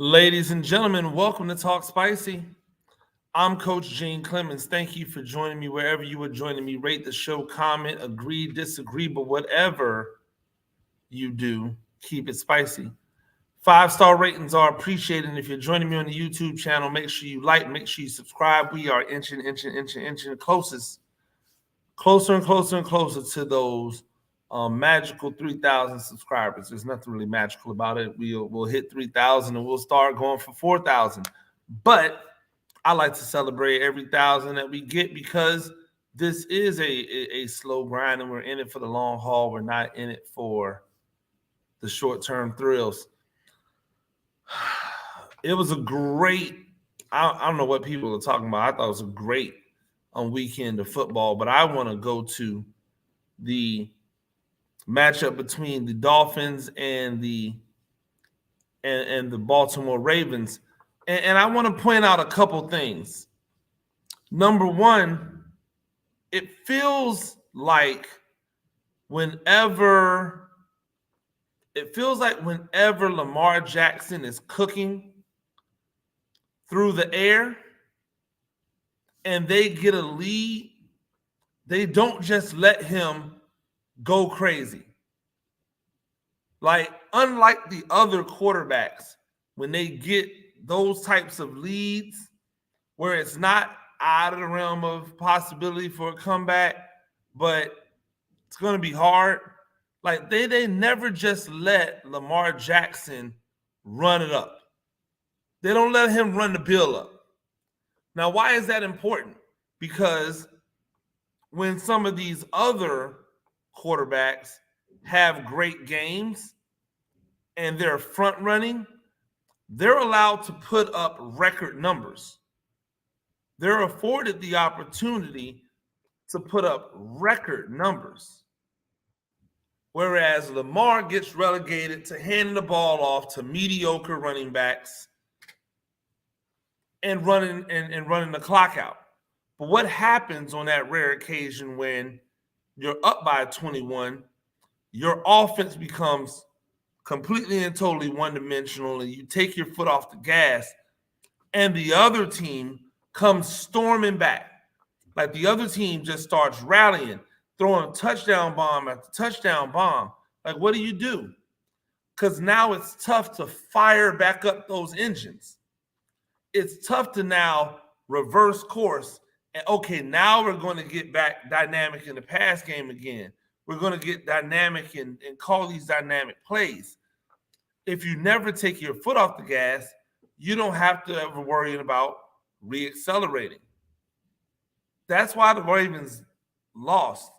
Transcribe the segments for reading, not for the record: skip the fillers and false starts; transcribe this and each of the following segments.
Ladies and gentlemen, welcome to Talk Spicy. I'm Coach Gene Clemens. Thank you for joining me wherever you are joining me. Rate the show, comment, agree, disagree, but whatever you do, keep it spicy. 5-star ratings are appreciated. And if you're joining me on the YouTube channel, make sure you like, make sure you subscribe. We are inching closer and closer and closer to those magical 3,000 subscribers. There's nothing really magical about it. We'll hit 3,000 and we'll start going for 4,000. But I like to celebrate every 1,000 that we get because this is a slow grind and we're in it for the long haul. We're not in it for the short-term thrills. It was a great, I don't know what people are talking about. I thought it was a great weekend of football, but I want to go to the matchup between the Dolphins and the Baltimore Ravens. And I want to point out a couple things. Number one, it feels like whenever Lamar Jackson is cooking through the air and they get a lead, they don't just let him go crazy. Like, unlike the other quarterbacks, when they get those types of leads where it's not out of the realm of possibility for a comeback, but it's going to be hard. Like, they never just let Lamar Jackson run it up. They don't let him run the bill up. Now, why is that important? Because when some of these other quarterbacks have great games and they're front running, they're allowed to put up record numbers. They're afforded the opportunity to put up record numbers. Whereas Lamar gets relegated to handing the ball off to mediocre running backs and running the clock out. But what happens on that rare occasion when you're up by 21, your offense becomes completely and totally one-dimensional, and you take your foot off the gas, and the other team comes storming back. Like, the other team just starts rallying, throwing touchdown bomb after touchdown bomb. Like, what do? Because now it's tough to fire back up those engines. It's tough to now reverse course. And, okay, now we're going to get back dynamic in the pass game again. We're going to get dynamic and call these dynamic plays. If you never take your foot off the gas, you don't have to ever worry about reaccelerating. That's why the Ravens lost.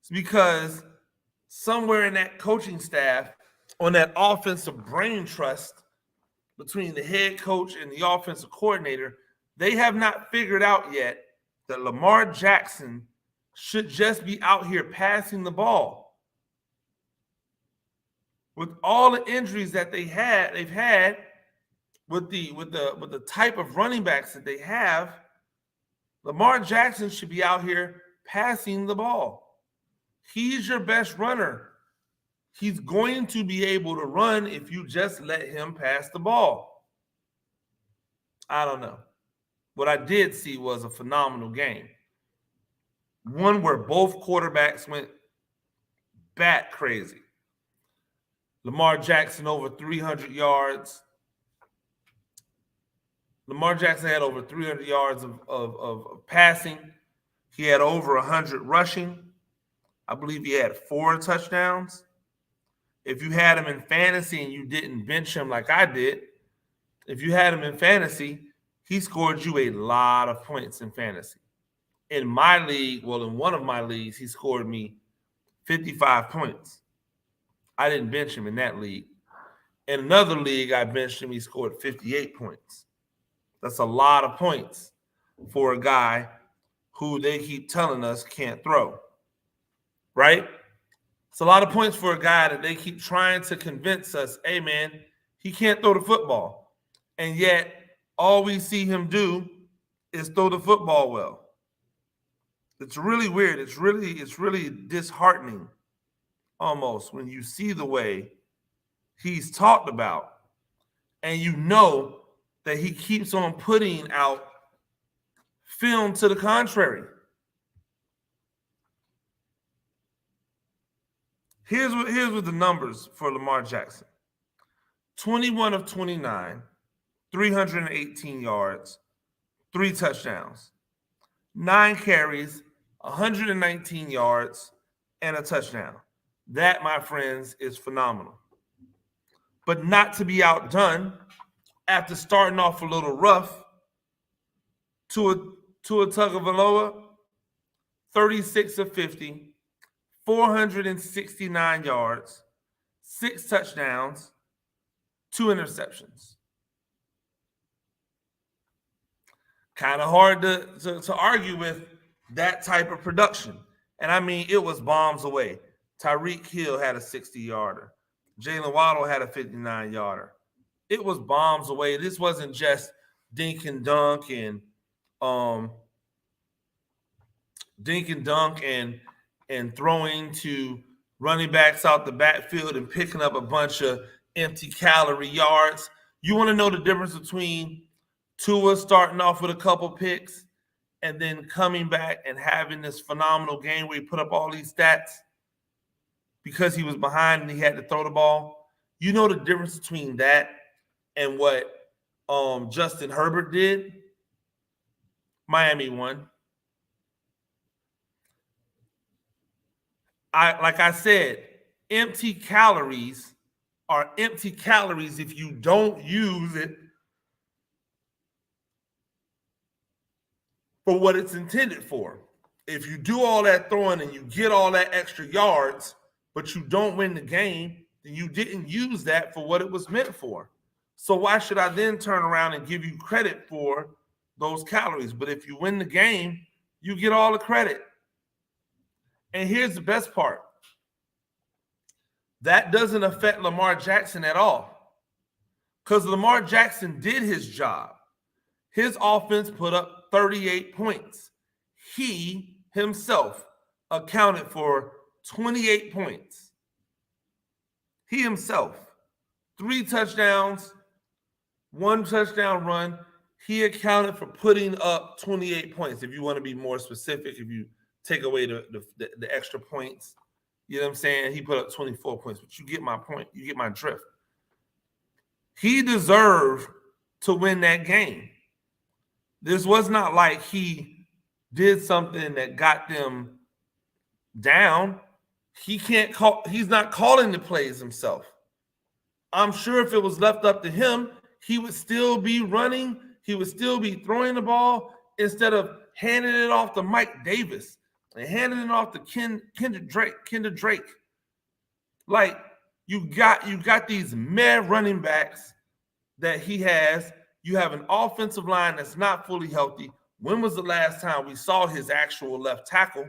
It's because somewhere in that coaching staff, on that offensive brain trust between the head coach and the offensive coordinator, they have not figured out yet that Lamar Jackson should just be out here passing the ball. With all the injuries that they've had with the type of running backs that they have, Lamar Jackson should be out here passing the ball. He's your best runner. He's going to be able to run if you just let him pass the ball. I don't know. What I did see was a phenomenal game. One where both quarterbacks went bat crazy. Lamar Jackson over 300 yards. Lamar Jackson had over 300 yards of passing. He had over 100 rushing. I believe he had 4 touchdowns. If you had him in fantasy and you didn't bench him like I did, if you had him in fantasy, he scored you a lot of points in fantasy. In my league, in one of my leagues, he scored me 55 points. I didn't bench him in that league. In another league, I benched him. He scored 58 points. That's a lot of points for a guy who they keep telling us can't throw, right? It's a lot of points for a guy that they keep trying to convince us, hey, man, he can't throw the football. And yet, all we see him do is throw the football well. It's really weird. It's really disheartening almost when you see the way he's talked about and you know that he keeps on putting out film to the contrary. Here's what the numbers for Lamar Jackson. 21 of 29, 318 yards, 3 touchdowns, 9 carries, 119 yards, and a touchdown. That, my friends, is phenomenal. But not to be outdone, after starting off a little rough, Tua Tagovailoa, 36 of 50, 469 yards, 6 touchdowns, 2 interceptions. Kind of hard to argue with that type of production. And I mean, it was bombs away. Tyreek Hill had a 60-yarder. Jalen Waddle had a 59-yarder. It was bombs away. This wasn't just dink and dunk and throwing to running backs out the backfield and picking up a bunch of empty calorie yards. You want to know the difference between Tua starting off with a couple picks and then coming back and having this phenomenal game where he put up all these stats because he was behind and he had to throw the ball? You know the difference between that and what Justin Herbert did? Miami won. Like I said, empty calories are empty calories if you don't use it for what it's intended for. If you do all that throwing and you get all that extra yards, but you don't win the game, then you didn't use that for what it was meant for. So why should I then turn around and give you credit for those calories? But if you win the game, you get all the credit. And here's the best part. That doesn't affect Lamar Jackson at all. Because Lamar Jackson did his job. His offense put up 38 points. He himself accounted for 28 points. He himself, 3 touchdowns, 1 touchdown run. He accounted for putting up 28 points. If you want to be more specific, if you take away the extra points, you know what I'm saying? He put up 24 points, but you get my point. You get my drift. He deserved to win that game. This was not like he did something that got them down. He's not calling the plays himself. I'm sure if it was left up to him, he would still be running. He would still be throwing the ball instead of handing it off to Mike Davis and handing it off to Kendra Drake. Like, you got these meh running backs that he has. You have an offensive line that's not fully healthy. When was the last time we saw his actual left tackle?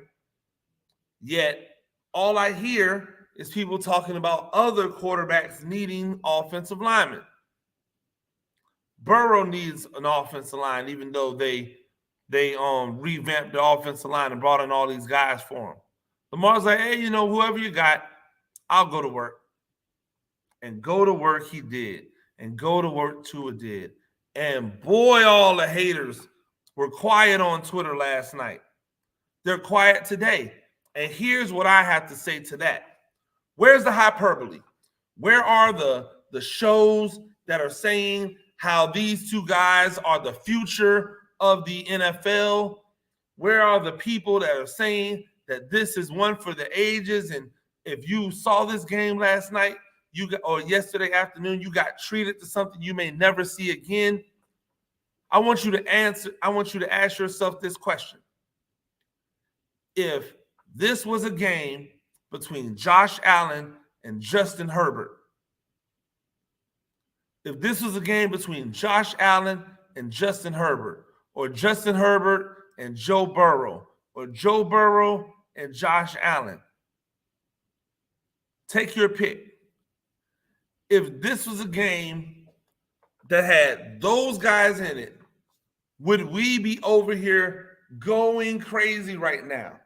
Yet all I hear is people talking about other quarterbacks needing offensive linemen. Burrow needs an offensive line, even though they revamped the offensive line and brought in all these guys for him. Lamar's like, hey, whoever you got, I'll go to work. And go to work he did. And go to work Tua did. And boy, all the haters were quiet on Twitter last night. They're quiet today. And here's what I have to say to that. Where's the hyperbole? Where are the shows that are saying how these two guys are the future of the NFL? Where are the people that are saying that this is one for the ages? And if you saw this game last night, or yesterday afternoon, you got treated to something you may never see again. I want you to ask yourself this question. If this was a game between Josh Allen and Justin Herbert, if this was a game between Josh Allen and Justin Herbert, or Justin Herbert and Joe Burrow, or Joe Burrow and Josh Allen, take your pick. If this was a game that had those guys in it, would we be over here going crazy right now?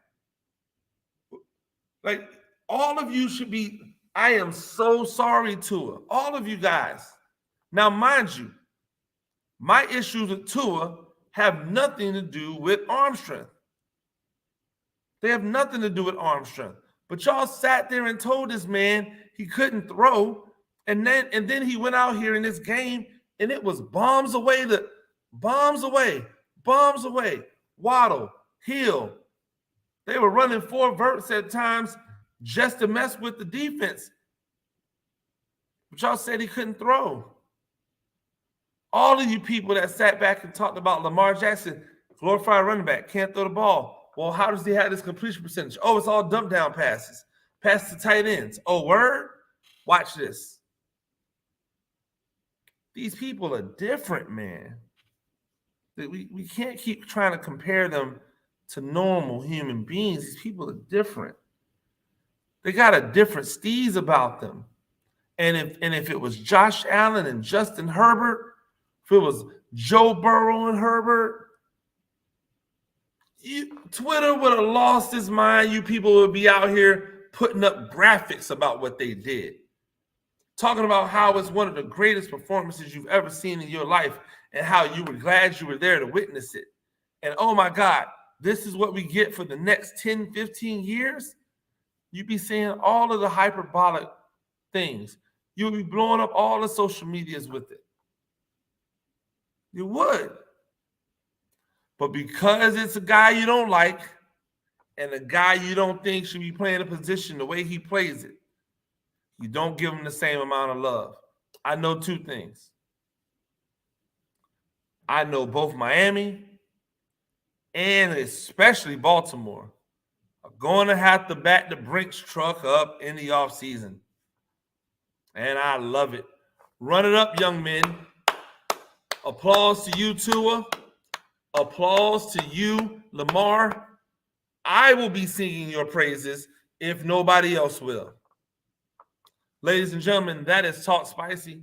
Like, all of you should be, I am so sorry, Tua. All of you guys. Now, mind you, my issues with Tua have nothing to do with arm strength. They have nothing to do with arm strength. But y'all sat there and told this man he couldn't throw, and then he went out here in this game, and it was bombs away. Waddle, Hill. They were running 4 verts at times just to mess with the defense. But y'all said he couldn't throw. All of you people that sat back and talked about Lamar Jackson, glorified running back, can't throw the ball. Well, how does he have this completion percentage? Oh, it's all dump down passes. Passes to tight ends. Oh, word? Watch this. These people are different, man. We can't keep trying to compare them to normal human beings. These people are different. They got a different steez about them. And if it was Josh Allen and Justin Herbert, if it was Joe Burrow and Herbert, Twitter would have lost its mind. You people would be out here putting up graphics about what they did, talking about how it's one of the greatest performances you've ever seen in your life and how you were glad you were there to witness it. And oh my God, this is what we get for the next 10, 15 years. You'd be saying all of the hyperbolic things. You'll be blowing up all the social medias with it. You would. But because it's a guy you don't like and a guy you don't think should be playing a position the way he plays it, you don't give him the same amount of love. I know 2 things. I know both Miami and especially Baltimore are going to have to back the Brinks truck up in the offseason. And I love it. Run it up, young men. Applause to you, Tua. Applause to you, Lamar. I will be singing your praises if nobody else will. Ladies and gentlemen, that is Talk Spicy.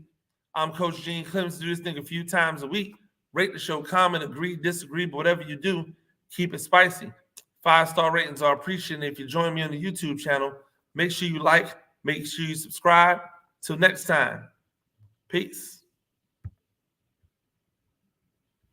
I'm Coach Gene Clemens. Do this thing a few times a week. Rate the show, comment, agree, disagree, but whatever you do, keep it spicy. 5-star ratings are appreciated. If you join me on the YouTube channel, make sure you like, make sure you subscribe. Till next time, peace.